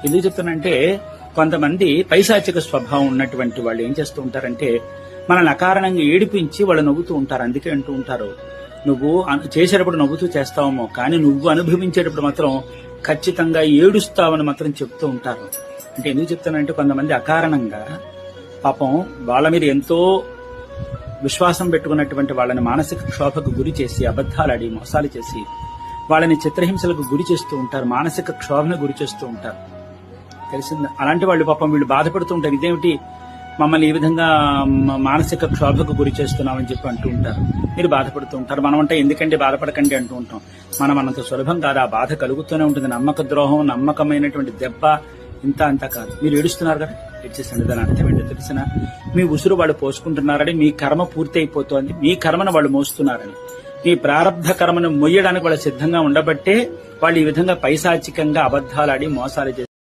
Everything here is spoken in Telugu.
ఎందుకు చెప్తానంటే కొంతమంది పైశాచిక స్వభావం ఉన్నటువంటి వాళ్ళు ఏం చేస్తూ ఉంటారంటే మనల్ని అకారణంగా ఏడిపించి వాళ్ళు నవ్వుతూ ఉంటారు. అందుకే అంటూ ఉంటారు, నువ్వు చేసేటప్పుడు నవ్వుతూ చేస్తావేమో కానీ నువ్వు అనుభవించేటప్పుడు మాత్రం ఖచ్చితంగా ఏడుస్తావని మాత్రం చెప్తూ ఉంటారు. అంటే ఎందుకు చెప్తానంటే కొంతమంది అకారణంగా పాపం వాళ్ళ మీద ఎంతో విశ్వాసం పెట్టుకున్నటువంటి వాళ్ళని మానసిక క్షోభకు గురి చేసి అబద్ధాలాడి మోసాలు చేసి వాళ్ళని చిత్రహింసలకు గురి చేస్తూ ఉంటారు, మానసిక క్షోభను గురి చేస్తూ ఉంటారు. తెలిసింది. అలాంటి వాళ్ళు పాపం వీళ్ళు బాధపడుతూ ఉంటారు, ఇదేమిటి మమ్మల్ని ఈ విధంగా మానసిక క్షోభకు గురి చేస్తున్నామని చెప్పి అంటూ ఉంటారు. మీరు బాధపడుతూ ఉంటారు. మనం అంటే ఎందుకంటే బాధపడకండి అంటూ ఉంటాం. మనం అంత సులభం కాదు, ఆ బాధ కలుగుతూనే ఉంటుంది. నమ్మక ద్రోహం, నమ్మకమైనటువంటి దెబ్బ ఇంత అంతా కాదు. మీరు ఏడుస్తున్నారు కదా, ఏడ్చేసండి. దాని అర్థం ఏంటో తెలిసిన, మీ ఉసురు వాళ్ళు పోసుకుంటున్నారని, మీ కర్మ పూర్తి అయిపోతోంది, మీ కర్మను వాళ్ళు మోస్తున్నారని, మీ ప్రారంధ కర్మను మొయ్యడానికి వాళ్ళు సిద్ధంగా ఉండబట్టే వాళ్ళు ఈ విధంగా పైశాచికంగా అబద్ధాలాడి మోసాలు చేసి